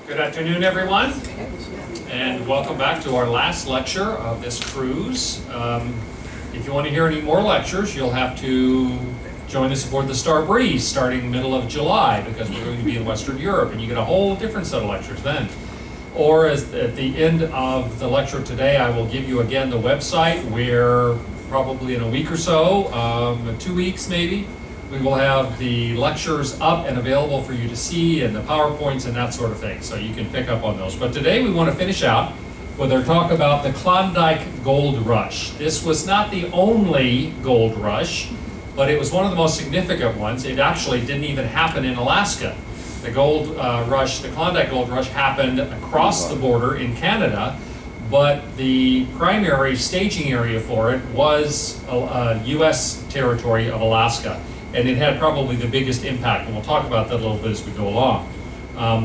Good afternoon, everyone, and welcome back to our last lecture of this cruise. If you want to hear any more lectures, you'll have to join us aboard the Star Breeze starting middle of July, because we're going to be in Western Europe, and you get a whole different set of lectures then. Or at the end of the lecture today, I will give you again the website where probably in a week or so, 2 weeks maybe, we will have the lectures up and available for you to see, and the PowerPoints and that sort of thing, so you can pick up on those. But today we want to finish out with our talk about the Klondike Gold Rush. This was not the only gold rush, but it was one of the most significant ones. It actually didn't even happen in Alaska. The gold rush, the Klondike Gold Rush, happened across the border in Canada, but the primary staging area for it was U.S. territory of Alaska. And it had probably the biggest impact, and we'll talk about that a little bit as we go along.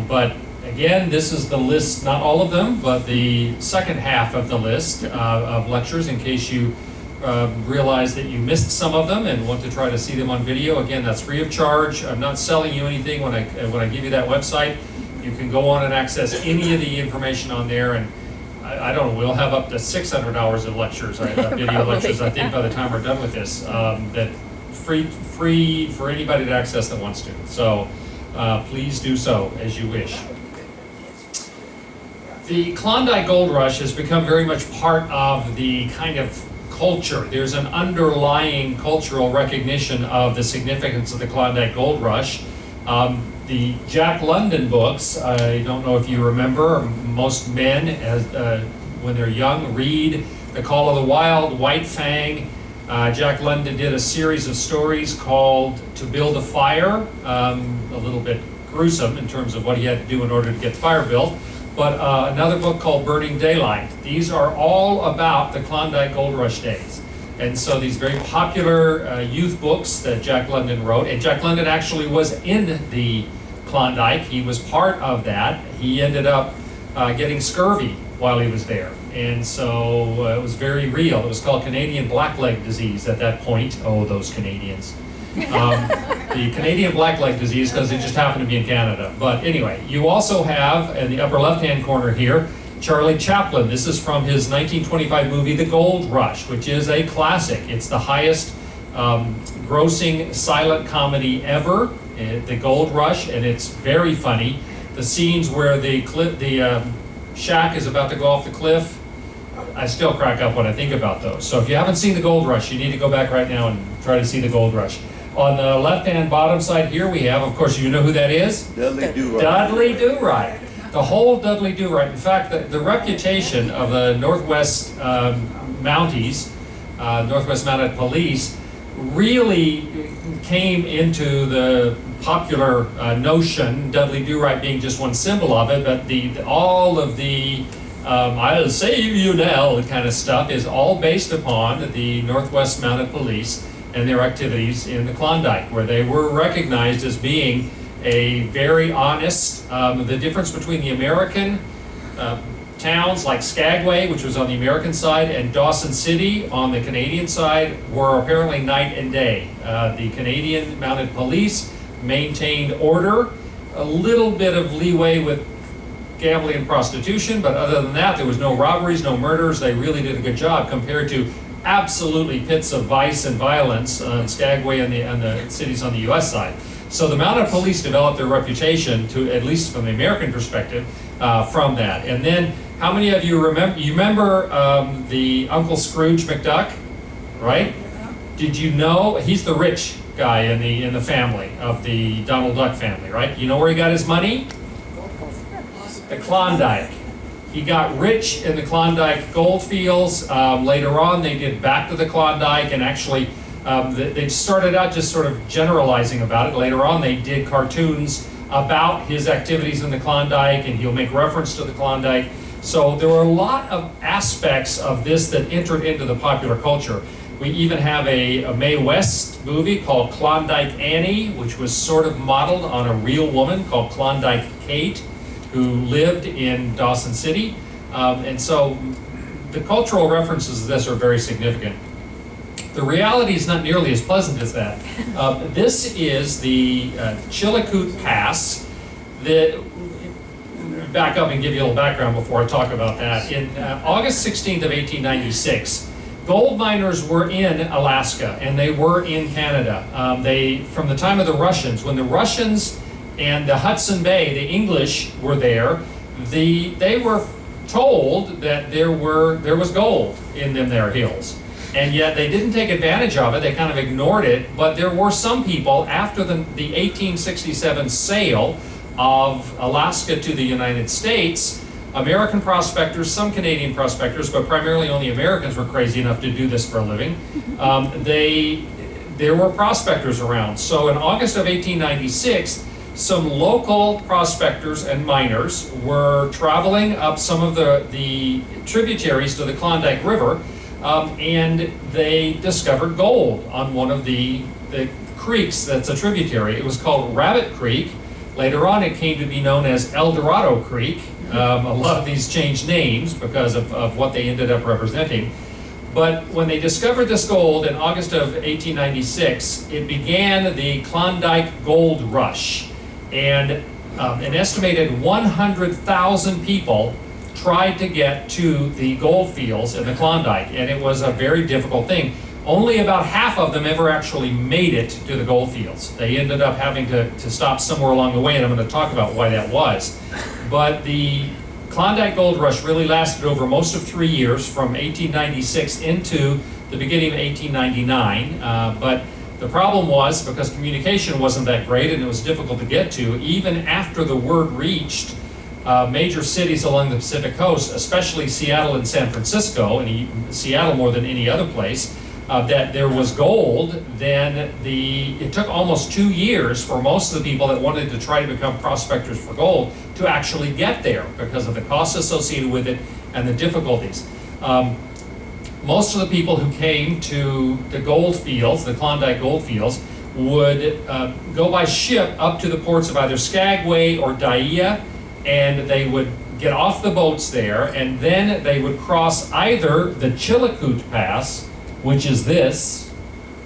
But again, this is the list, not all of them, but the second half of the list of lectures, in case you realize that you missed some of them and want to try to see them on video. Again, that's free of charge. I'm not selling you anything when I give you that website. You can go on and access any of the information on there, and I don't know, we'll have up to 600 hours of lectures, video lectures, I think, by the time we're done with this, that free for anybody to access that wants to. So please do so as you wish. The Klondike Gold Rush has become very much part of the kind of culture. There's an underlying cultural recognition of the significance of the Klondike Gold Rush. The Jack London books, I don't know if you remember, most men, when they're young, read The Call of the Wild, White Fang. Jack London did a series of stories called To Build a Fire, a little bit gruesome in terms of what he had to do in order to get the fire built, but another book called Burning Daylight. These are all about the Klondike Gold Rush days. And so these very popular youth books that Jack London wrote, and Jack London actually was in the Klondike. He was part of that. He ended up getting scurvy while he was there. And so it was very real. It was called Canadian blackleg disease at that point. Oh, those Canadians. The Canadian blackleg disease, because it just happened to be in Canada. But anyway, you also have, in the upper left-hand corner here, Charlie Chaplin. This is from his 1925 movie, The Gold Rush, which is a classic. It's the highest grossing silent comedy ever, The Gold Rush, and it's very funny. The scenes where the shack is about to go off the cliff, I still crack up when I think about those. So if you haven't seen The Gold Rush, you need to go back right now and try to see The Gold Rush. On the left-hand bottom side here, we have, of course, you know who that is? Dudley Do-Right. Dudley Do-Right. The whole Dudley Do-Right. In fact, the reputation of the Northwest Mounties, Northwest Mounted Police, really came into the popular notion, Dudley Do-Right being just one symbol of it, but all of the I'll save you now kind of stuff is all based upon the Northwest Mounted Police and their activities in the Klondike, where they were recognized as being a very honest, the difference between the American towns like Skagway, which was on the American side, and Dawson City on the Canadian side were apparently night and day. The Canadian Mounted Police maintained order, a little bit of leeway with gambling and prostitution, but other than that, there was no robberies, no murders. They really did a good job compared to absolutely pits of vice and violence on Skagway and the cities on the U.S. side. So the Mounted Police developed their reputation, to at least from the American perspective, from that. And then, how many of you remember? You remember the Uncle Scrooge McDuck, right? Did you know he's the rich guy in the family of the Donald Duck family, right? You know where he got his money? The Klondike. He got rich in the Klondike gold fields. Later on, they did Back to the Klondike, and actually, they started out just sort of generalizing about it. Later on, they did cartoons about his activities in the Klondike, and he'll make reference to the Klondike. So there were a lot of aspects of this that entered into the popular culture. We even have a Mae West movie called Klondike Annie, which was sort of modeled on a real woman called Klondike Kate, who lived in Dawson City. And so the cultural references to this are very significant. The reality is not nearly as pleasant as that. This is the Chillicoot Pass that back up and give you a little background before I talk about that. In August 16th of 1896, gold miners were in Alaska and they were in Canada. From the time of the Russians, when the Russians and the Hudson Bay, the English were there, they were told that there was gold in them there hills. And yet they didn't take advantage of it, they kind of ignored it, but there were some people after the 1867 sale of Alaska to the United States, American prospectors, some Canadian prospectors, but primarily only Americans were crazy enough to do this for a living. There were prospectors around. So in August of 1896, some local prospectors and miners were traveling up some of the tributaries to the Klondike River, and they discovered gold on one of the creeks that's a tributary. It was called Rabbit Creek. Later on, it came to be known as El Dorado Creek. A lot of these changed names because of what they ended up representing. But when they discovered this gold in August of 1896, it began the Klondike Gold Rush. And an estimated 100,000 people tried to get to the gold fields in the Klondike, and it was a very difficult thing. Only about half of them ever actually made it to the gold fields. They ended up having to stop somewhere along the way, and I'm going to talk about why that was. But the Klondike Gold Rush really lasted over most of 3 years, from 1896 into the beginning of 1899. But the problem was, because communication wasn't that great and it was difficult to get to, even after the word reached major cities along the Pacific coast, especially Seattle and San Francisco, and Seattle more than any other place, that there was gold, then it took almost 2 years for most of the people that wanted to try to become prospectors for gold to actually get there because of the costs associated with it and the difficulties. Most of the people who came to the gold fields, the Klondike gold fields, would go by ship up to the ports of either Skagway or Dyea, and they would get off the boats there, and then they would cross either the Chillicoot Pass, which is this,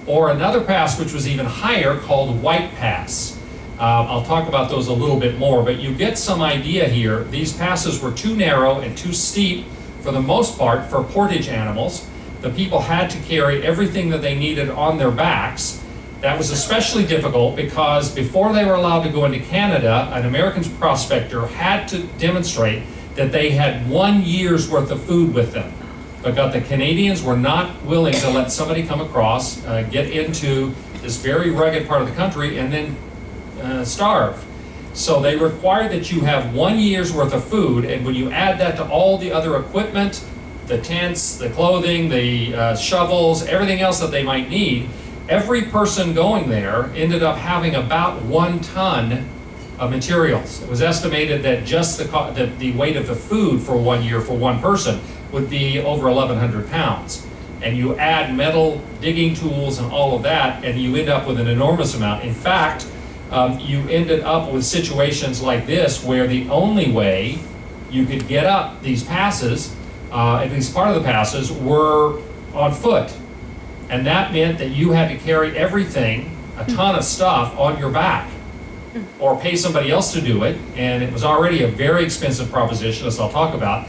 or another pass which was even higher called White Pass. I'll talk about those a little bit more, but you get some idea here. These passes were too narrow and too steep for the most part for portage animals. The people had to carry everything that they needed on their backs. That was especially difficult because before they were allowed to go into Canada, an American prospector had to demonstrate that they had 1 year's worth of food with them. Because the Canadians were not willing to let somebody come across, get into this very rugged part of the country, and then starve. So they required that you have 1 year's worth of food, and when you add that to all the other equipment, the tents, the clothing, the shovels, everything else that they might need, every person going there ended up having about 1 ton of materials. It was estimated that just the weight of the food for 1 year for one person would be over 1,100 pounds. And you add metal digging tools and all of that, and you end up with an enormous amount. In fact, you ended up with situations like this where the only way you could get up these passes, at least part of the passes, were on foot. And that meant that you had to carry everything, a ton of stuff, on your back, or pay somebody else to do it, and it was already a very expensive proposition, as I'll talk about.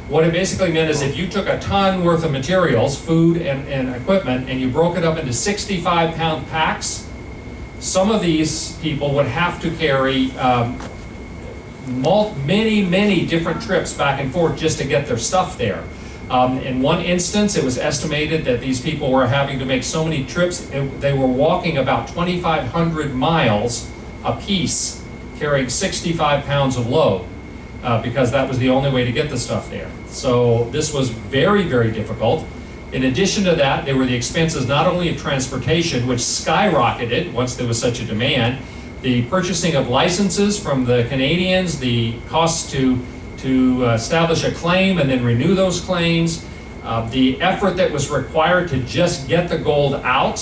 What it basically meant is if you took a ton worth of materials, food and equipment, and you broke it up into 65-pound packs, some of these people would have to carry many different trips back and forth just to get their stuff there. In one instance, it was estimated that these people were having to make so many trips, they were walking about 2,500 miles a piece, carrying 65 pounds of load, because that was the only way to get the stuff there. So this was very difficult. In addition to that, there were the expenses not only of transportation, which skyrocketed once there was such a demand, the purchasing of licenses from the Canadians, the costs to establish a claim and then renew those claims, the effort that was required to just get the gold out,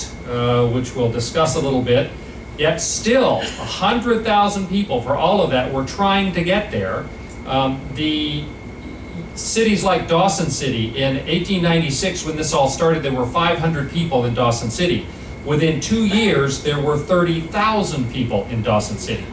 which we'll discuss a little bit. Yet still, 100,000 people for all of that were trying to get there. The cities like Dawson City, in 1896, when this all started, there were 500 people in Dawson City. Within 2 years, there were 30,000 people in Dawson City.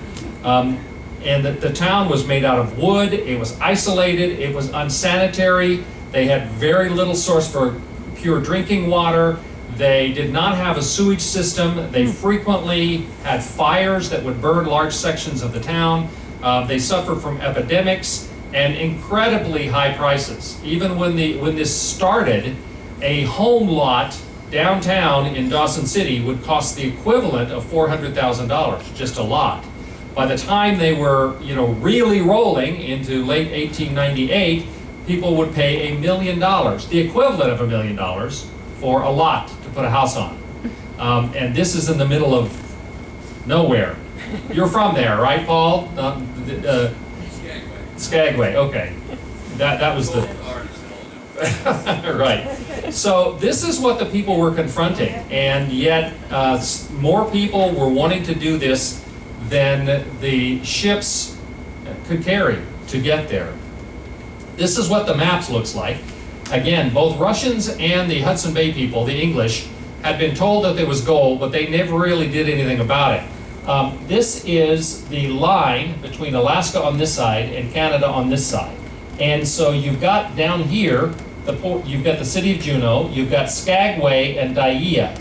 And the town was made out of wood, it was isolated, it was unsanitary, they had very little source for pure drinking water, they did not have a sewage system, they frequently had fires that would burn large sections of the town, they suffered from epidemics and incredibly high prices. Even when this started, a home lot downtown in Dawson City would cost the equivalent of $400,000, just a lot. By the time they were, really rolling into late 1898, people would pay $1 million, the equivalent of $1 million, for a lot to put a house on. And this is in the middle of nowhere. You're from there, right, Paul? Skagway, okay. That was the... Right. So this is what the people were confronting, and yet more people were wanting to do this than the ships could carry to get there. This is what the maps looks like. Again, both Russians and the Hudson Bay people, the English, had been told that there was gold, but they never really did anything about it. This is the line between Alaska on this side and Canada on this side. And so you've got down here, you've got the city of Juneau, you've got Skagway and Dyea.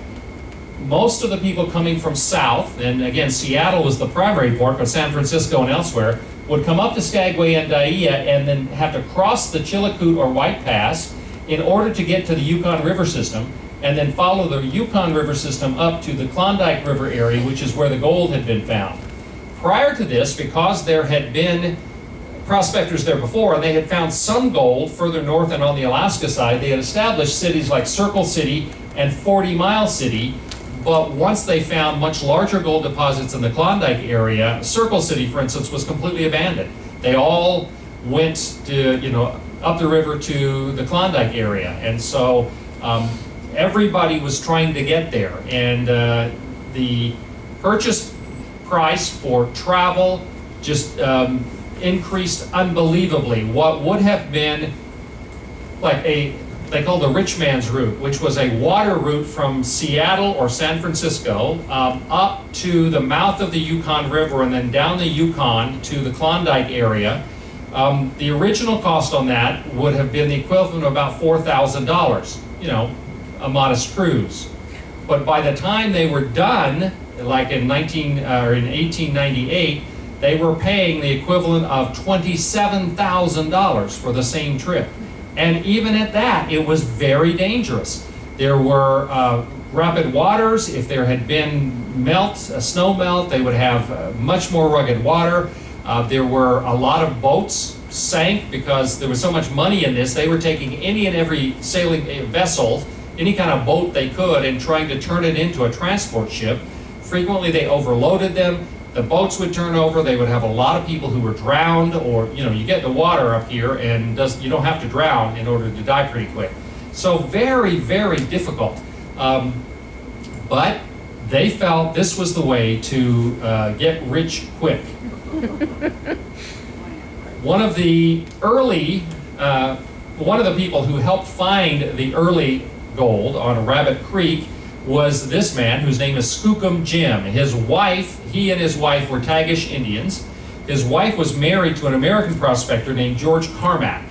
Most of the people coming from south, and again, Seattle was the primary port, but San Francisco and elsewhere, would come up to Skagway and Dyea and then have to cross the Chilkoot or White Pass in order to get to the Yukon River system, and then follow the Yukon River system up to the Klondike River area, which is where the gold had been found. Prior to this, because there had been prospectors there before, and they had found some gold further north and on the Alaska side, they had established cities like Circle City and 40 Mile City. But once they found much larger gold deposits in the Klondike area, Circle City, for instance, was completely abandoned. They all went to, up the river to the Klondike area. And so everybody was trying to get there. And the purchase price for travel just increased unbelievably. What would have been like they call the rich man's route, which was a water route from Seattle or San Francisco up to the mouth of the Yukon River and then down the Yukon to the Klondike area. The original cost on that would have been the equivalent of about $4,000, a modest cruise. But by the time they were done, like in 1898, they were paying the equivalent of $27,000 for the same trip. And even at that, it was very dangerous. There were rapid waters. If there had been snow melt, they would have much more rugged water. There were a lot of boats sank because there was so much money in this. They were taking any and every sailing vessel, any kind of boat they could, and trying to turn it into a transport ship. Frequently, they overloaded them. The boats would turn over. They would have a lot of people who were drowned, or you get the water up here and you don't have to drown in order to die pretty quick. So very, very difficult. But they felt this was the way to get rich quick. One of the people who helped find the early gold on Rabbit Creek was this man whose name is Skookum Jim. He and his wife were Tagish Indians. His wife was married to an American prospector named George Carmack.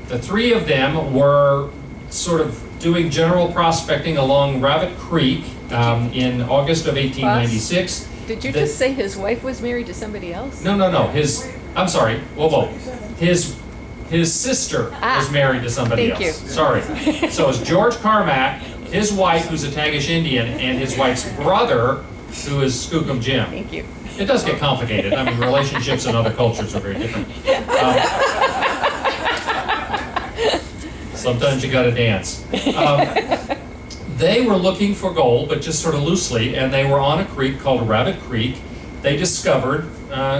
The three of them were sort of doing general prospecting along Rabbit Creek in August of 1896. Did you just say his wife was married to somebody else? No. I'm sorry. Well, his sister was married to somebody else. Thank you. Sorry. So it's George Carmack, his wife, who's a Tagish Indian, and his wife's brother, who is Skookum Jim. Thank you. It does get complicated. I mean, relationships in other cultures are very different. Sometimes you gotta dance. They were looking for gold, but just sort of loosely, and they were on a creek called Rabbit Creek. They discovered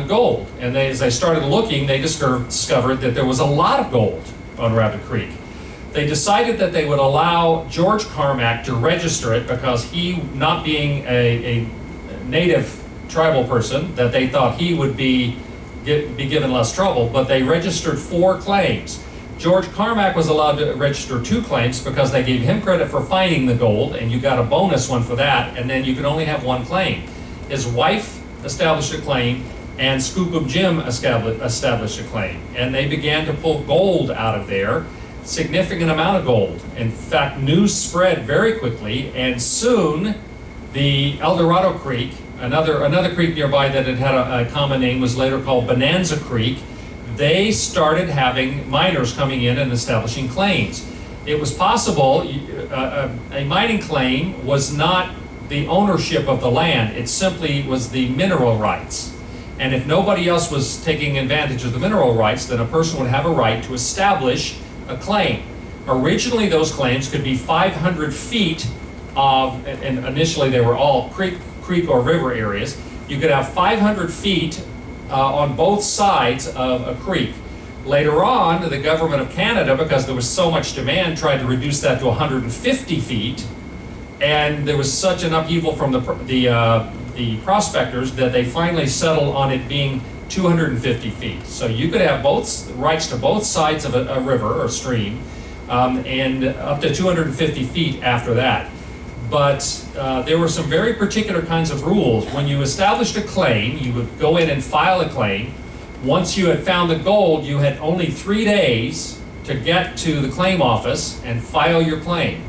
gold, and as they started looking, they discovered that there was a lot of gold on Rabbit Creek. They decided that they would allow George Carmack to register it because he, not being a native tribal person, that they thought he would be given less trouble, but they registered 4 claims. George Carmack was allowed to register 2 claims because they gave him credit for finding the gold, and you got a bonus one for that, and then you could only have 1 claim. His wife established a claim, and Skookum Jim established a claim. And they began to pull gold out of there, significant amount of gold. In fact, news spread very quickly, and soon the El Dorado Creek, another creek nearby that had a common name, was later called Bonanza Creek. They started having miners coming in and establishing claims. It was possible, a mining claim was not the ownership of the land, it simply was the mineral rights. And if nobody else was taking advantage of the mineral rights, then a person would have a right to establish a claim. Originally, those claims could be 500 feet of, and initially they were all creek or river areas. You could have 500 feet on both sides of a creek. Later on, the government of Canada, because there was so much demand, tried to reduce that to 150 feet. And there was such an upheaval from the prospectors that they finally settled on it being 250 feet. So you could have both rights to both sides of a river or stream, and up to 250 feet after that. But there were some very particular kinds of rules. When you established a claim, you would go in and file a claim. Once you had found the gold, you had only 3 days to get to the claim office and file your claim.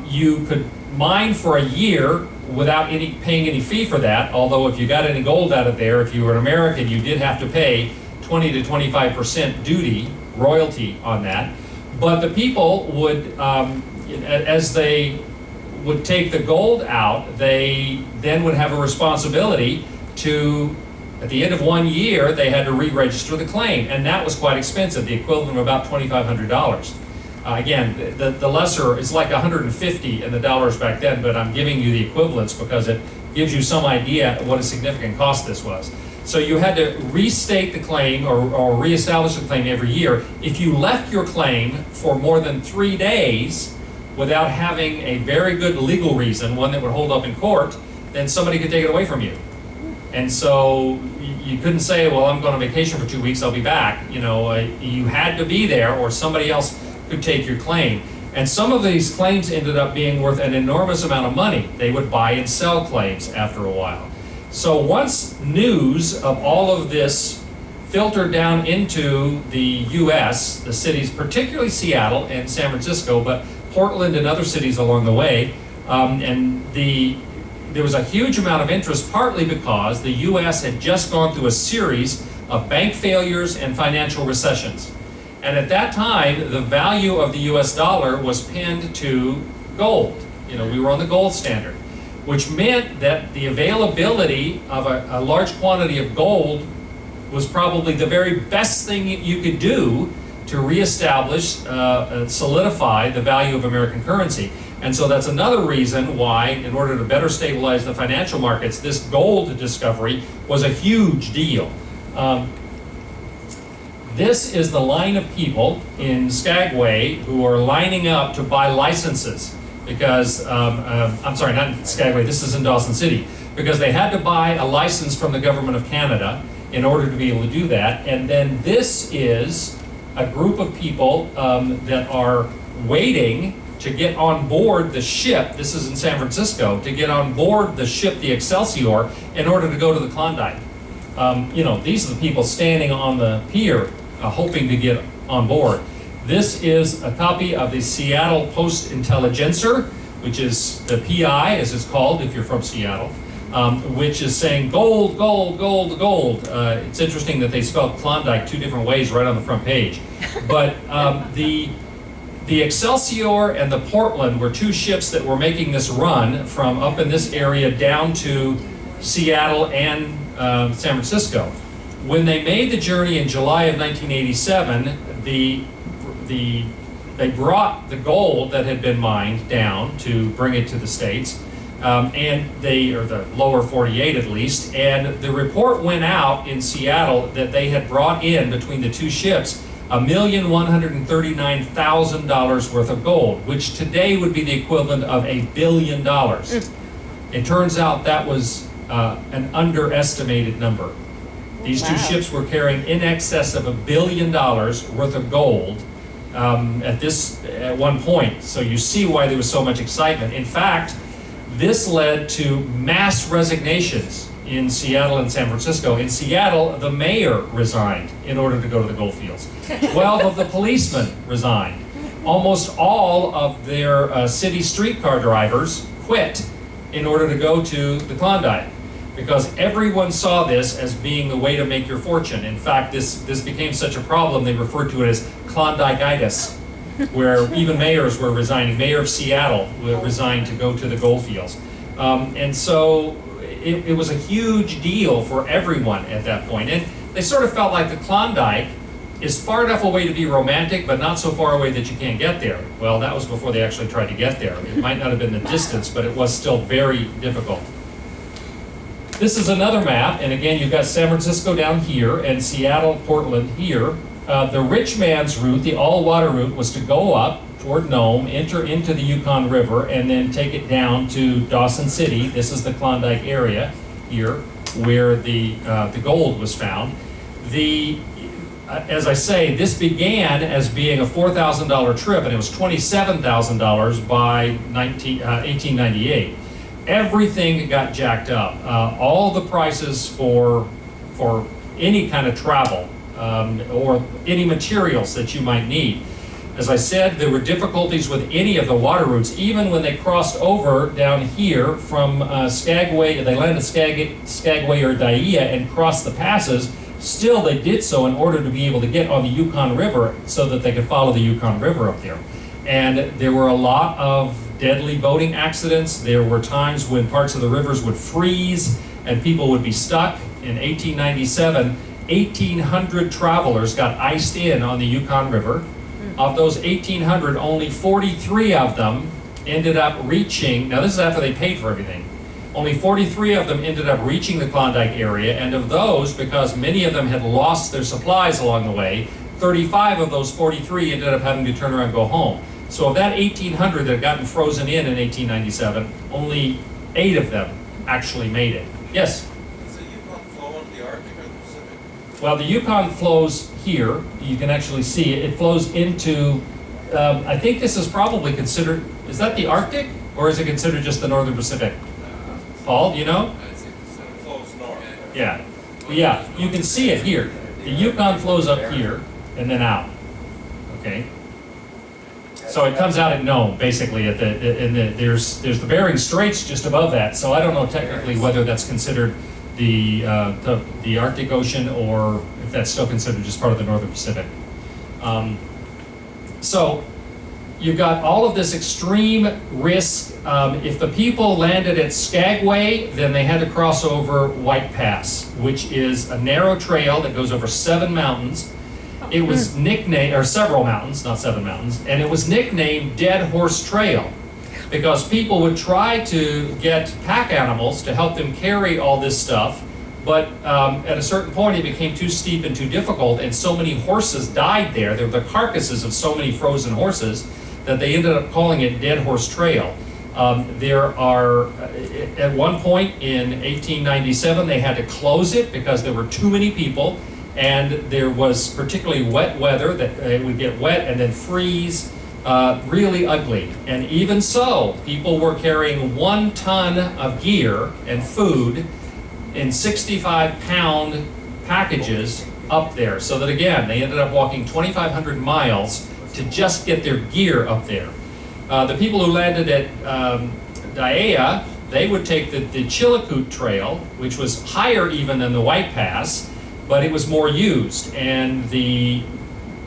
You could mine for a year without paying any fee for that, although if you got any gold out of there, if you were an American, you did have to pay 20 to 25% duty, royalty on that. But the people would, as they would take the gold out, they then would have a responsibility to, at the end of 1 year, they had to re-register the claim, and that was quite expensive, the equivalent of about $2,500. Again, the lesser is like 150 in the dollars back then, but I'm giving you the equivalents because it gives you some idea what a significant cost this was. So you had to restate the claim or reestablish the claim every year. If you left your claim for more than 3 days without having a very good legal reason, one that would hold up in court, then somebody could take it away from you. And so you couldn't say, well, I'm going on vacation for 2 weeks, I'll be back. You know, you had to be there or somebody else could take your claim. And some of these claims ended up being worth an enormous amount of money. They would buy and sell claims after a while. So once news of all of this filtered down into the US, the cities, particularly Seattle and San Francisco, but Portland and other cities along the way, there was a huge amount of interest, partly because the US had just gone through a series of bank failures and financial recessions. And at that time, the value of the US dollar was pinned to gold. You know, we were on the gold standard, which meant that the availability of a large quantity of gold was probably the very best thing you could do to reestablish, solidify the value of American currency. And so that's another reason why, in order to better stabilize the financial markets, this gold discovery was a huge deal. This is the line of people in Skagway who are lining up to buy licenses because, I'm sorry, not in Skagway, this is in Dawson City, because they had to buy a license from the government of Canada in order to be able to do that. And then this is a group of people that are waiting to get on board the ship, this is in San Francisco, to get on board the ship, the Excelsior, in order to go to the Klondike. You know, these are the people standing on the pier hoping to get on board. This is a copy of the Seattle Post-Intelligencer, which is the PI, as it's called if you're from Seattle, which is saying gold, gold, gold, gold. It's interesting that they spelled Klondike 2 different ways right on the front page. But the Excelsior and the Portland were 2 ships that were making this run from up in this area down to Seattle and San Francisco. When they made the journey in July of 1987, they brought the gold that had been mined down to bring it to the States, or the lower 48 at least, and the report went out in Seattle that they had brought in, between the 2 ships, $1,139,000 worth of gold, which today would be the equivalent of $1 billion. It turns out that was an underestimated number. These 2 ships were carrying in excess of $1 billion worth of gold at one point. So you see why there was so much excitement. In fact, this led to mass resignations in Seattle and San Francisco. In Seattle, the mayor resigned in order to go to the gold fields. 12 of the policemen resigned. Almost all of their city streetcar drivers quit in order to go to the Klondike, because everyone saw this as being the way to make your fortune. In fact, this became such a problem, they referred to it as Klondikeitis, where even mayors were resigning. Mayor of Seattle resigned to go to the gold fields. And so it was a huge deal for everyone at that point. And they sort of felt like the Klondike is far enough away to be romantic, but not so far away that you can't get there. Well, that was before they actually tried to get there. It might not have been the distance, but it was still very difficult. This is another map, and again, you've got San Francisco down here and Seattle, Portland here. The rich man's route, the all-water route, was to go up toward Nome, enter into the Yukon River, and then take it down to Dawson City. This is the Klondike area here, where the gold was found. As I say, this began as being a $4,000 trip, and it was $27,000 by 1898. Everything got jacked up. All the prices for any kind of travel or any materials that you might need. As I said, there were difficulties with any of the water routes. Even when they crossed over down here from Skagway, they landed Skagway or Dyea and crossed the passes. Still, they did so in order to be able to get on the Yukon River so that they could follow the Yukon River up there. And there were a lot of deadly boating accidents. There were times when parts of the rivers would freeze and people would be stuck. In 1897, 1,800 travelers got iced in on the Yukon River. Of those 1,800, only 43 of them ended up reaching, now this is after they paid for everything, only 43 of them ended up reaching the Klondike area, and of those, because many of them had lost their supplies along the way, 35 of those 43 ended up having to turn around and go home. So of that 1,800 that had gotten frozen in 1897, only 8 of them actually made it. Yes? Does the Yukon flow into the Arctic or the Pacific? Well, the Yukon flows here. You can actually see it. It flows into, I think this is probably considered, is that the Arctic? Or is it considered just the Northern Pacific? Paul, do you know? It flows north. Yeah. Yeah, you can see it here. The Yukon flows up here and then out. Okay? So it comes out at Nome, basically. There's the Bering Straits just above that. So I don't know technically whether that's considered the Arctic Ocean or if that's still considered just part of the Northern Pacific. So you've got all of this extreme risk. If the people landed at Skagway, then they had to cross over White Pass, which is a narrow trail that goes over 7 mountains. It was nicknamed, or several mountains, not 7 mountains, and it was nicknamed Dead Horse Trail because people would try to get pack animals to help them carry all this stuff, but at a certain point it became too steep and too difficult, and so many horses died there. There were the carcasses of so many frozen horses that they ended up calling it Dead Horse Trail. There are, at one point in 1897, they had to close it because there were too many people, and there was particularly wet weather that it would get wet and then freeze, really ugly. And even so, people were carrying 1 ton of gear and food in 65-pound packages up there. So that again, they ended up walking 2,500 miles to just get their gear up there. The people who landed at Dyea, they would take the Chilkoot Trail, which was higher even than the White Pass, but it was more used. And the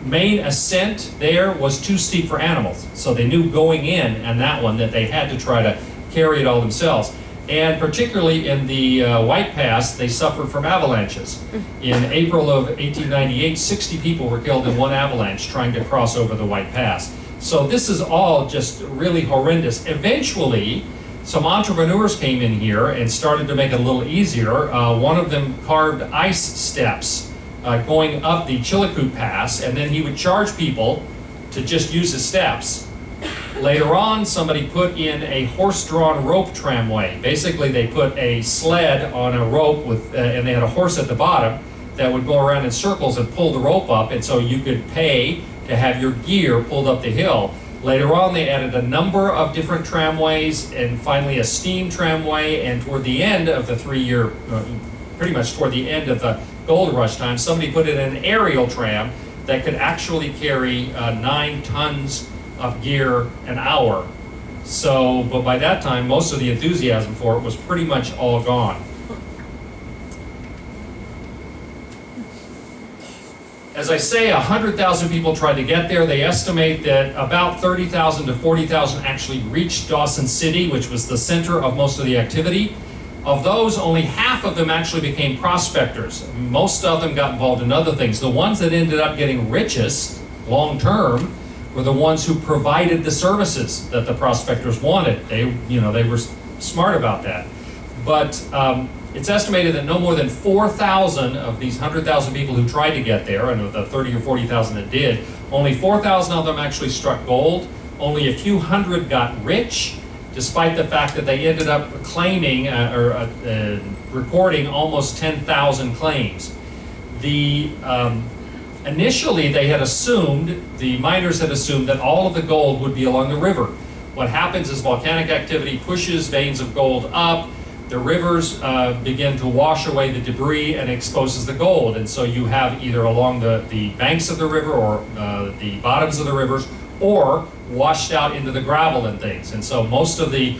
main ascent there was too steep for animals. So they knew going in and that one that they had to try to carry it all themselves. And particularly in the White Pass, they suffered from avalanches. In April of 1898, 60 people were killed in one avalanche trying to cross over the White Pass. So this is all just really horrendous. Eventually, some entrepreneurs came in here and started to make it a little easier. One of them carved ice steps going up the Chilkoot Pass, and then he would charge people to just use his steps. Later on, somebody put in a horse-drawn rope tramway. Basically, they put a sled on a rope with, and they had a horse at the bottom that would go around in circles and pull the rope up, and so you could pay to have your gear pulled up the hill. Later on, they added a number of different tramways, and finally a steam tramway, and toward the end of the 3-year, pretty much toward the end of the gold rush time, somebody put in an aerial tram that could actually carry 9 tons of gear an hour. So, but by that time, most of the enthusiasm for it was pretty much all gone. As I say, 100,000 people tried to get there. They estimate that about 30,000 to 40,000 actually reached Dawson City, which was the center of most of the activity. Of those, only half of them actually became prospectors. Most of them got involved in other things. The ones that ended up getting richest long term were the ones who provided the services that the prospectors wanted. They were smart about that. But it's estimated that no more than 4,000 of these 100,000 people who tried to get there, and of the 30 or 40,000 that did, only 4,000 of them actually struck gold. Only a few hundred got rich, despite the fact that they ended up claiming recording almost 10,000 claims. Initially, they had assumed, the miners had assumed that all of the gold would be along the river. What happens is volcanic activity pushes veins of gold up, the rivers begin to wash away the debris and exposes the gold. And so you have either along the banks of the river or the bottoms of the rivers, or washed out into the gravel and things. And so most of the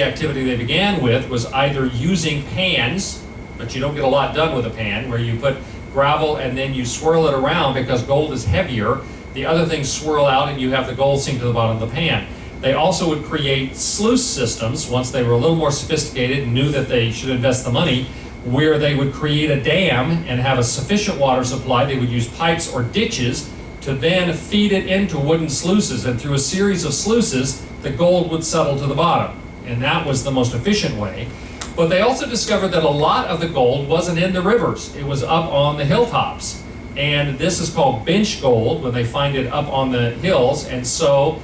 activity they began with was either using pans, but you don't get a lot done with a pan, where you put gravel and then you swirl it around because gold is heavier. The other things swirl out and you have the gold sink to the bottom of the pan. They also would create sluice systems once they were a little more sophisticated and knew that they should invest the money, where they would create a dam and have a sufficient water supply. They would use pipes or ditches to then feed it into wooden sluices, and through a series of sluices, the gold would settle to the bottom. And that was the most efficient way. But they also discovered that a lot of the gold wasn't in the rivers. It was up on the hilltops. And this is called bench gold when they find it up on the hills. And so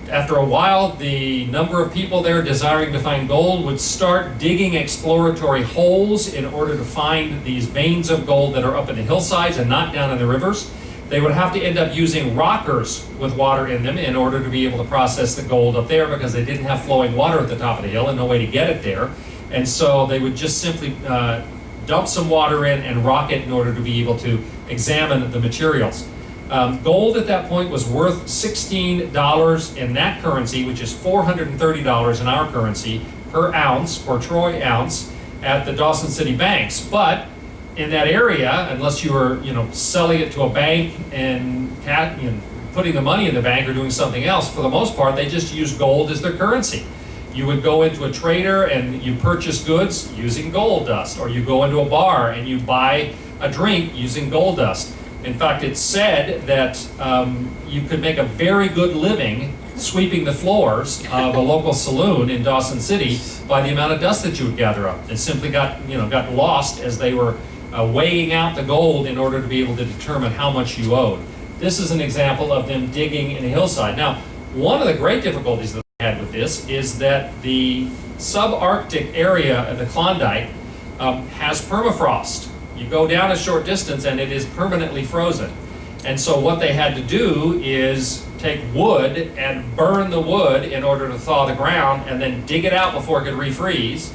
after a while, the number of people there desiring to find gold would start digging exploratory holes in order to find these veins of gold that are up in the hillsides and not down in the rivers. They would have to end up using rockers with water in them in order to be able to process the gold up there, because they didn't have flowing water at the top of the hill and no way to get it there. And so they would just simply dump some water in and rock it in order to be able to examine the materials. Gold at that point was worth $16 in that currency, which is $430 in our currency per ounce, per troy ounce, at the Dawson City banks. But in that area, unless you were, selling it to a bank and putting the money in the bank or doing something else, for the most part, they just used gold as their currency. You would go into a trader and you purchase goods using gold dust, or you go into a bar and you buy a drink using gold dust. In fact, it's said that you could make a very good living sweeping the floors of a local saloon in Dawson City by the amount of dust that you would gather up. It simply got lost as they were weighing out the gold in order to be able to determine how much you owed. This is an example of them digging in a hillside. Now, one of the great difficulties that they had with this is that the subarctic area of the Klondike has permafrost. You go down a short distance and it is permanently frozen. And so what they had to do is take wood and burn the wood in order to thaw the ground, and then dig it out before it could refreeze,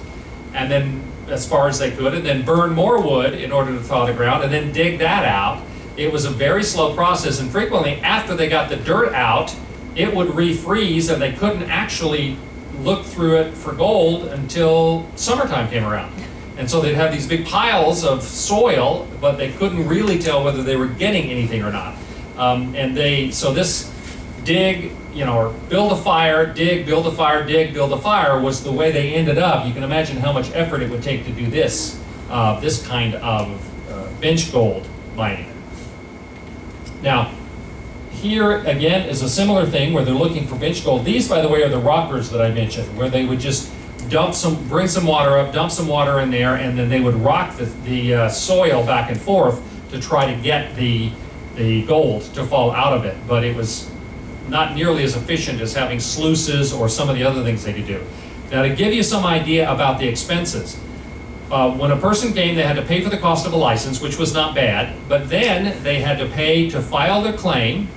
and then as far as they could, and then burn more wood in order to thaw the ground, and then dig that out. It was a very slow process, and frequently after they got the dirt out, it would refreeze and they couldn't actually look through it for gold until summertime came around. And so they'd have these big piles of soil, but they couldn't really tell whether they were getting anything or not. So this dig, or build a fire, dig, build a fire, dig, build a fire was the way they ended up. You can imagine how much effort it would take to do this kind of bench gold mining. Now, here again is a similar thing where they're looking for bench gold. These, by the way, are the rockers that I mentioned, where they would just bring some water up, dump some water in there, and then they would rock the soil back and forth to try to get the gold to fall out of it. But it was not nearly as efficient as having sluices or some of the other things they could do. Now, to give you some idea about the expenses, when a person came, they had to pay for the cost of a license, which was not bad, but then they had to pay to file their claim.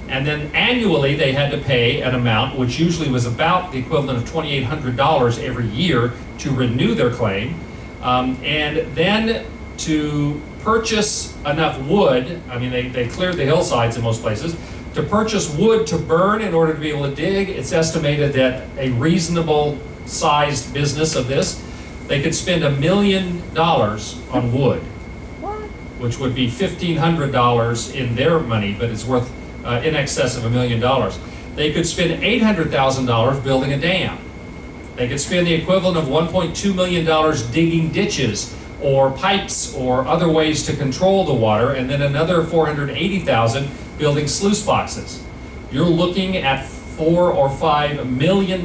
And then annually, they had to pay an amount, which usually was about the equivalent of $2,800 every year to renew their claim. And then to purchase enough wood, I mean, they cleared the hillsides in most places, to purchase wood to burn in order to be able to dig. It's estimated that a reasonable sized business of this, they could spend $1 million on wood, which would be $1,500 in their money, but it's worth in excess of $1 million. They could spend $800,000 building a dam. They could spend the equivalent of $1.2 million digging ditches or pipes or other ways to control the water, and then another $480,000 building sluice boxes. You're looking at $4 or $5 million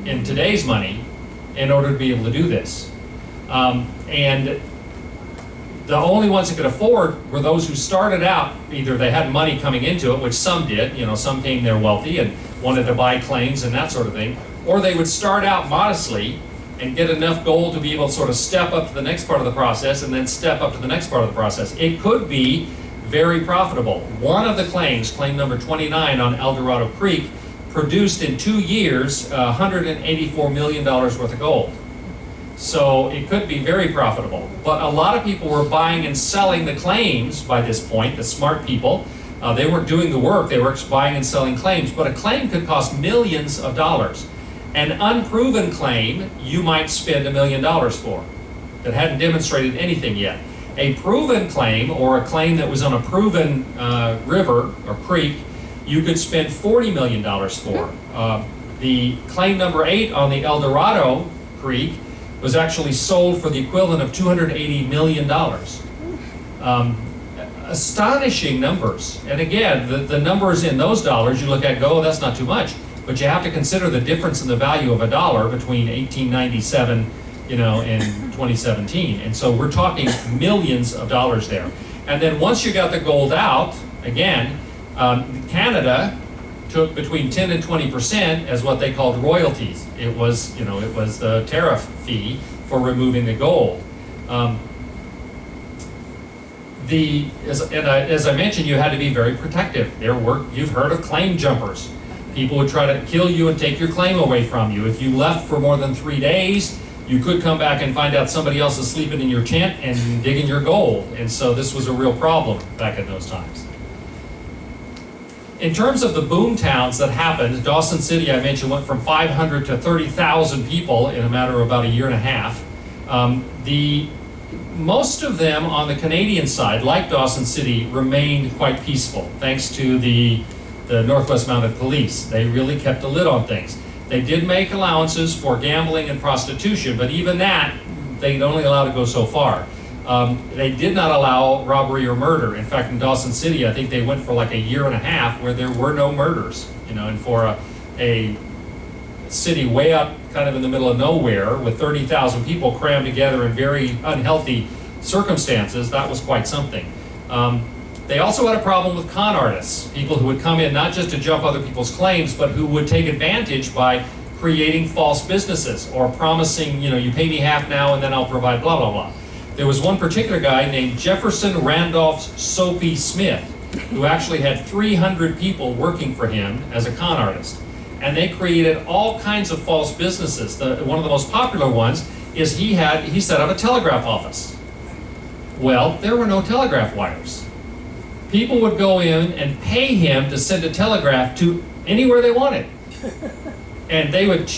in today's money in order to be able to do this. And the only ones that could afford were those who started out, either they had money coming into it, which some did, some came there wealthy and wanted to buy claims and that sort of thing, or they would start out modestly and get enough gold to be able to sort of step up to the next part of the process and then step up to the next part of the process. It could be very profitable. One of the claims, claim number 29 on El Dorado Creek, produced in 2 years $184 million worth of gold. So it could be very profitable. But a lot of people were buying and selling the claims by this point, the smart people. They weren't doing the work, they were buying and selling claims. But a claim could cost millions of dollars. An unproven claim you might spend $1 million for that hadn't demonstrated anything yet. A proven claim, or a claim that was on a proven river or creek, you could spend $40 million for. The claim number 8 on the El Dorado Creek was actually sold for the equivalent of $280 million. Astonishing numbers. And again, the numbers in those dollars, you look at, go, oh, that's not too much. But you have to consider the difference in the value of a dollar between 1897, and 2017. And so we're talking millions of dollars there. And then once you got the gold out, again, Canada took between 10 and 20% as what they called royalties. It was the tariff fee for removing the gold. As I mentioned, you had to be very protective. You've heard of claim jumpers. People would try to kill you and take your claim away from you. If you left for more than 3 days, you could come back and find out somebody else is sleeping in your tent and digging your gold. And so this was a real problem back in those times. In terms of the boom towns that happened, Dawson City, I mentioned, went from 500 to 30,000 people in a matter of about a year and a half. Most of them on the Canadian side, like Dawson City, remained quite peaceful, thanks to the Northwest Mounted Police. They really kept a lid on things. They did make allowances for gambling and prostitution, but even that, they'd only allow to go so far. They did not allow robbery or murder. In fact, in Dawson City, I think they went for like a year and a half where there were no murders, and for a city way up kind of in the middle of nowhere with 30,000 people crammed together in very unhealthy circumstances, that was quite something. They also had a problem with con artists, people who would come in not just to jump other people's claims, but who would take advantage by creating false businesses or promising, you pay me half now and then I'll provide blah, blah, blah. There was one particular guy named Jefferson Randolph Soapy Smith, who actually had 300 people working for him as a con artist. And they created all kinds of false businesses. One of the most popular ones is he set up a telegraph office. Well, there were no telegraph wires. People would go in and pay him to send a telegraph to anywhere they wanted. And they would,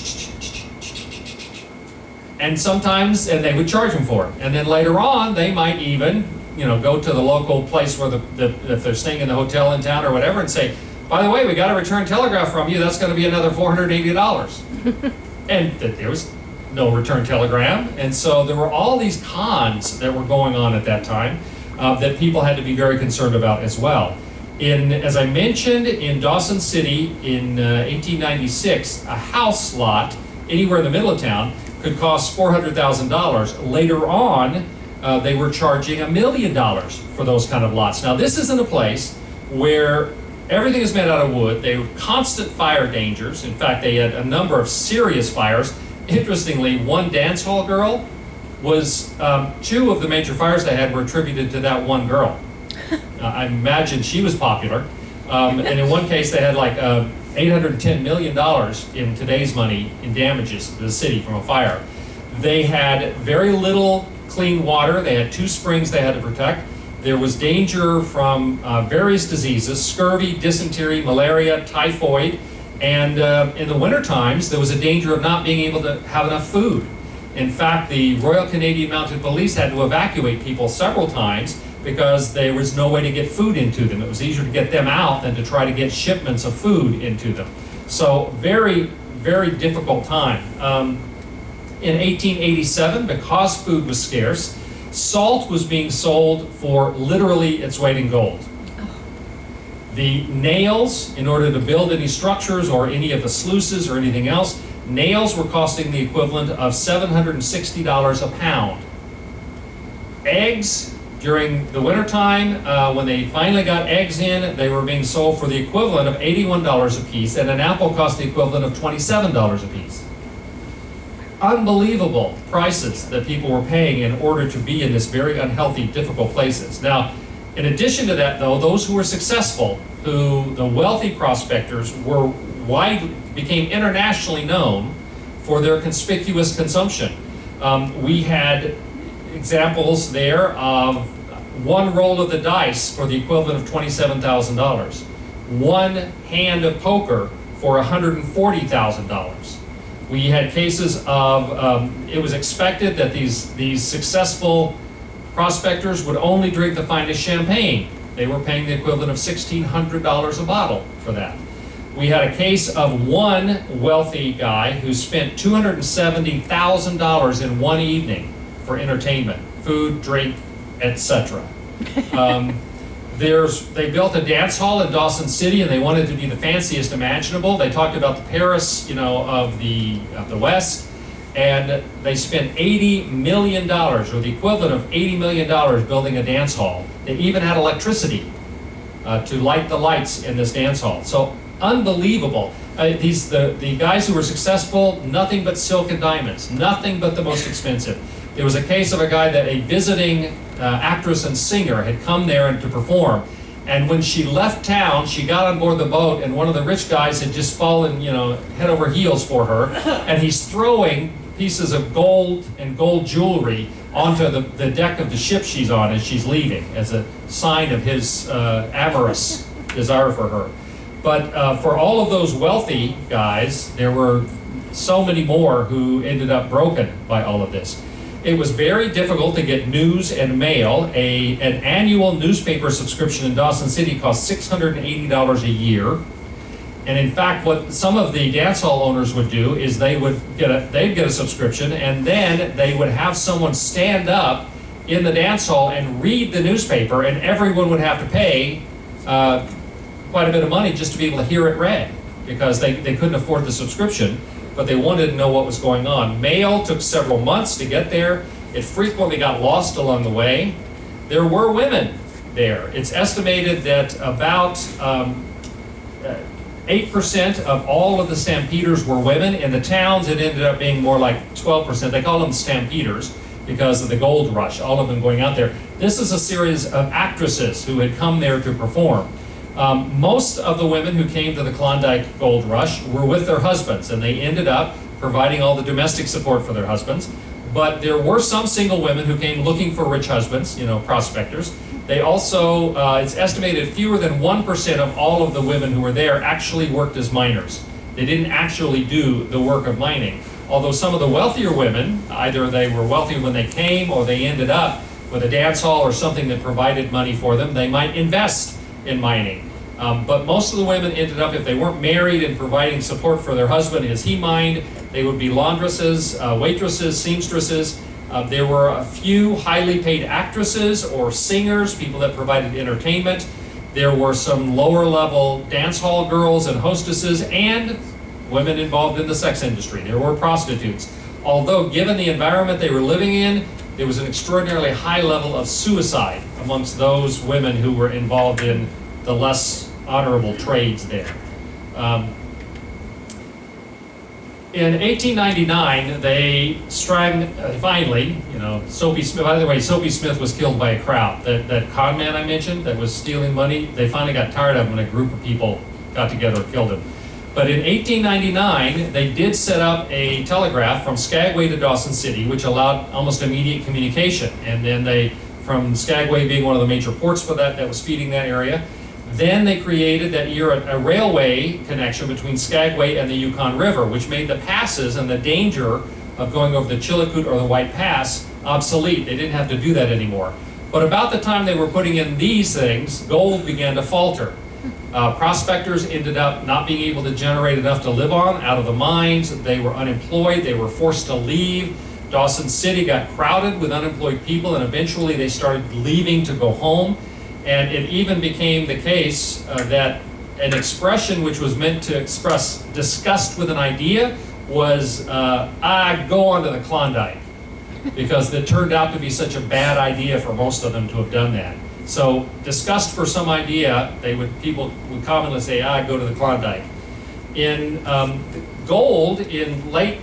and they would charge him for it. And then later on, they might even, go to the local place where if they're staying in the hotel in town or whatever and say, by the way, we got a return telegraph from you, that's going to be another $480. And there was no return telegram. And so there were all these cons that were going on at that time that people had to be very concerned about as well. As I mentioned, in Dawson City in 1896, a house lot anywhere in the middle of town could cost $400,000. Later on, they were charging $1 million for those kind of lots. Now, this isn't a place where everything is made out of wood. They were constant fire dangers. In fact, they had a number of serious fires. Interestingly, one dance hall girl was, 2 of the major fires they had were attributed to that one girl. I imagine she was popular. And in one case, they had like $810 million in today's money in damages to the city from a fire. They had very little clean water. They had 2 springs they had to protect. There was danger from various diseases: scurvy, dysentery, malaria, typhoid. And in the winter times, there was a danger of not being able to have enough food. In fact, the Royal Canadian Mounted Police had to evacuate people several times because there was no way to get food into them. It was easier to get them out than to try to get shipments of food into them. So very, very difficult time. In 1887, because food was scarce, salt was being sold for literally its weight in gold. The nails, in order to build any structures or any of the sluices or anything else, nails were costing the equivalent of $760 a pound. Eggs, during the wintertime, when they finally got eggs in, they were being sold for the equivalent of $81 a piece, and an apple cost the equivalent of $27 a piece. Unbelievable prices that people were paying in order to be in this very unhealthy, difficult places. Now, in addition to that, though, those who were successful, who the wealthy prospectors became internationally known for their conspicuous consumption. We had examples there of 1 roll of the dice for the equivalent of $27,000, 1 hand of poker for $140,000. We had cases of, it was expected that these successful prospectors would only drink the finest champagne. They were paying the equivalent of $1,600 a bottle for that. We had a case of one wealthy guy who spent $270,000 in one evening for entertainment, food, drink, etc. They built a dance hall in Dawson City, and they wanted to be the fanciest imaginable. They talked about the Paris, of the West, and they spent $80 million, or the equivalent of $80 million, building a dance hall. They even had electricity to light the lights in this dance hall. So unbelievable. The guys who were successful, nothing but silk and diamonds, nothing but the most expensive. There was a case of a guy that a visiting actress and singer had come there to perform. And when she left town, she got on board the boat, and one of the rich guys had just fallen, head over heels for her. And he's throwing pieces of gold and gold jewelry onto the deck of the ship she's on as she's leaving, as a sign of his avarice desire for her. But for all of those wealthy guys, there were so many more who ended up broken by all of this. It was very difficult to get news and mail. An annual newspaper subscription in Dawson City cost $680 a year. And in fact, what some of the dance hall owners would do is they'd get a subscription, and then they would have someone stand up in the dance hall and read the newspaper, and everyone would have to pay quite a bit of money just to be able to hear it read, because they couldn't afford the subscription, but they wanted to know what was going on. Mail took several months to get there. It frequently got lost along the way. There were women there. It's estimated that about 8% of all of the stampeders were women. In the towns, it ended up being more like 12%. They call them stampeders because of the gold rush, all of them going out there. This is a series of actresses who had come there to perform. Most of the women who came to the Klondike Gold Rush were with their husbands, and they ended up providing all the domestic support for their husbands. But there were some single women who came looking for rich husbands, prospectors. They also, it's estimated fewer than 1% of all of the women who were there actually worked as miners. They didn't actually do the work of mining. Although some of the wealthier women, either they were wealthy when they came or they ended up with a dance hall or something that provided money for them, they might invest in mining. But most of the women ended up, if they weren't married and providing support for their husband as he mined, they would be laundresses, waitresses, seamstresses. There were a few highly paid actresses or singers, people that provided entertainment. There were some lower level dance hall girls and hostesses, and women involved in the sex industry. There were prostitutes. Although given the environment they were living in, there was an extraordinarily high level of suicide amongst those women who were involved in the less honorable trades there. In 1899, they finally, Soapy Smith, by the way, Soapy Smith was killed by a crowd. That con man I mentioned that was stealing money, they finally got tired of him and a group of people got together and killed him. But in 1899, they did set up a telegraph from Skagway to Dawson City, which allowed almost immediate communication. And then from Skagway being one of the major ports for that was feeding that area, then they created that year a railway connection between Skagway and the Yukon River, which made the passes and the danger of going over the Chillicoot or the White Pass obsolete. They didn't have to do that anymore. But about the time they were putting in these things, gold began to falter. Prospectors ended up not being able to generate enough to live on out of the mines. They were unemployed. They were forced to leave. Dawson City got crowded with unemployed people, and eventually they started leaving to go home. And it even became the case that an expression which was meant to express disgust with an idea was, go on to the Klondike, because it turned out to be such a bad idea for most of them to have done that. So disgust for some idea, people would commonly say, go to the Klondike. In gold in late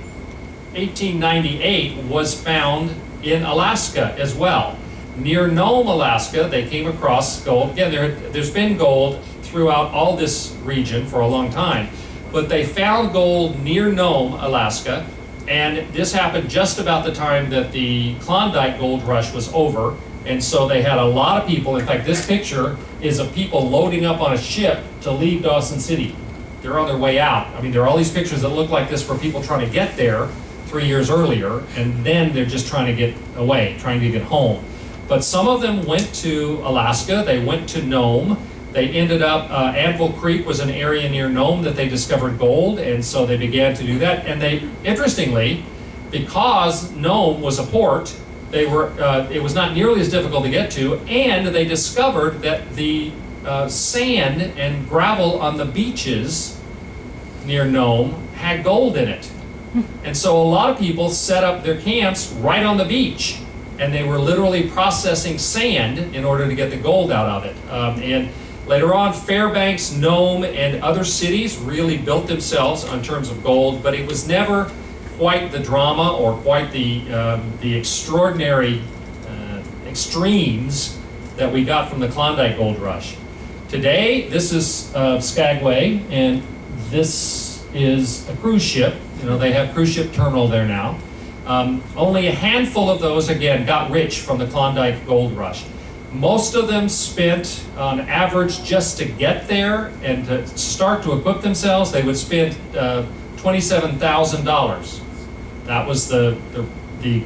1898 was found in Alaska as well. Near Nome, Alaska, they came across gold. Again, there's been gold throughout all this region for a long time, but they found gold near Nome, Alaska, and this happened just about the time that the Klondike gold rush was over. And so they had a lot of people. In fact, this picture is of people loading up on a ship to leave Dawson City. They're on their way out. I mean, there are all these pictures that look like this for people trying to get there 3 years earlier, and then they're just trying to get away, trying to get home. But some of them went to Alaska. They went to Nome. They ended up, Anvil Creek was an area near Nome that they discovered gold, and so they began to do that. And they, interestingly, because Nome was a port, it was not nearly as difficult to get to, and they discovered that the sand and gravel on the beaches near Nome had gold in it. And so a lot of people set up their camps right on the beach, and they were literally processing sand in order to get the gold out of it. And later on, Fairbanks, Nome, and other cities really built themselves on terms of gold, but it was never quite the drama or quite the extraordinary extremes that we got from the Klondike Gold Rush. Today, this is Skagway, and this is a cruise ship. They have cruise ship terminal there now. Only a handful of those, again, got rich from the Klondike Gold Rush. Most of them spent, on average, just to get there and to start to equip themselves, they would spend $27,000. That was the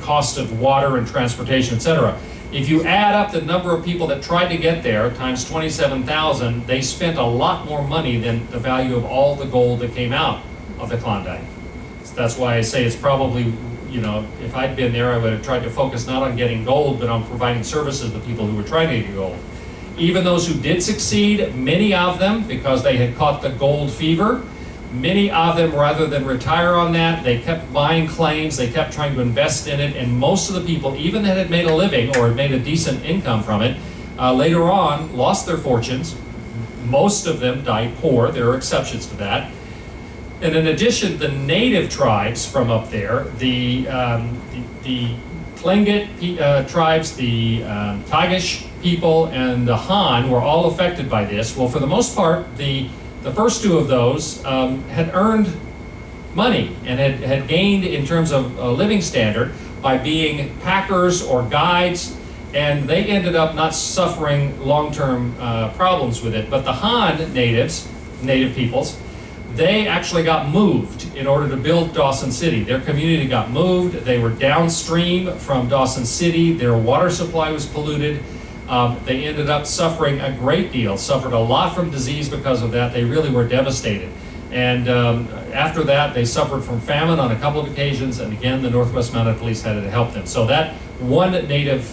cost of water and transportation, etc. If you add up the number of people that tried to get there times 27,000, they spent a lot more money than the value of all the gold that came out of the Klondike. So that's why I say it's probably, if I'd been there, I would have tried to focus not on getting gold, but on providing services to people who were trying to get gold. Even those who did succeed, many of them, because they had caught the gold fever, many of them, rather than retire on that, they kept buying claims, they kept trying to invest in it, and most of the people, even that had made a living or had made a decent income from it, later on lost their fortunes. Most of them died poor. There are exceptions to that. And in addition, the native tribes from up there, the Tlingit tribes, the Tagish people, and the Han were all affected by this. Well, for the most part, the first two of those had earned money and had gained in terms of a living standard by being packers or guides, and they ended up not suffering long-term problems with it. But the Han native peoples, they actually got moved in order to build Dawson City. Their community got moved. They were downstream from Dawson City. Their water supply was polluted. They ended up suffering a great deal, suffered a lot from disease because of that. They really were devastated. And after that, they suffered from famine on a couple of occasions, and again, the Northwest Mounted Police had to help them. So that one native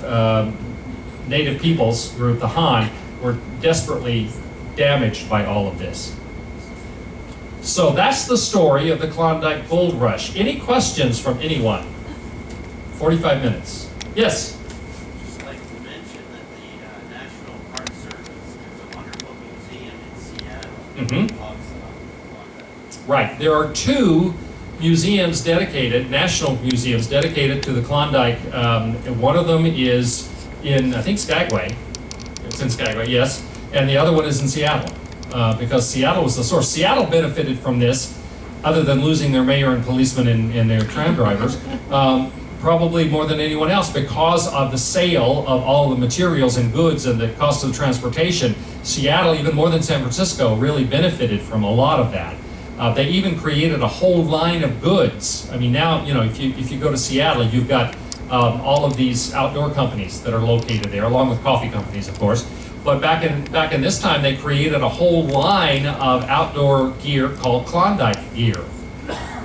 peoples group, the Han, were desperately damaged by all of this. So that's the story of the Klondike Gold Rush. Any questions from anyone? 45 minutes. Yes? Just like to mention that the National Park Service has a wonderful museum in Seattle. Mm-hmm. Talks about Klondike. Right. There are two museums dedicated, national museums dedicated to the Klondike. And one of them is in, I think, Skagway. It's in Skagway, yes. And the other one is in Seattle, because Seattle was the source. Seattle benefited from this, other than losing their mayor and policemen and their tram drivers, probably more than anyone else, because of the sale of all the materials and goods and the cost of the transportation. Seattle, even more than San Francisco, really benefited from a lot of that. They even created a whole line of goods. I mean, now, you know, if you go to Seattle, you've got all of these outdoor companies that are located there, along with coffee companies, of course. But back in this time, they created a whole line of outdoor gear called Klondike gear,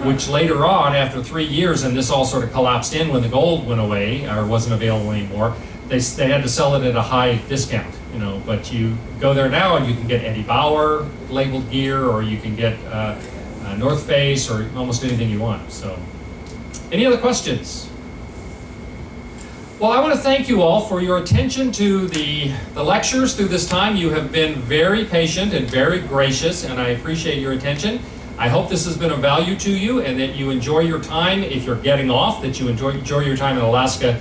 which later on, after 3 years, and this all sort of collapsed in when the gold went away or wasn't available anymore, they had to sell it at a high discount, you know. But you go there now and you can get Eddie Bauer labeled gear, or you can get North Face, or almost anything you want. So, any other questions? Well, I want to thank you all for your attention to the lectures through this time. You have been very patient and very gracious, and I appreciate your attention. I hope this has been of value to you, and that you enjoy your time if you're getting off, that you enjoy your time in Alaska.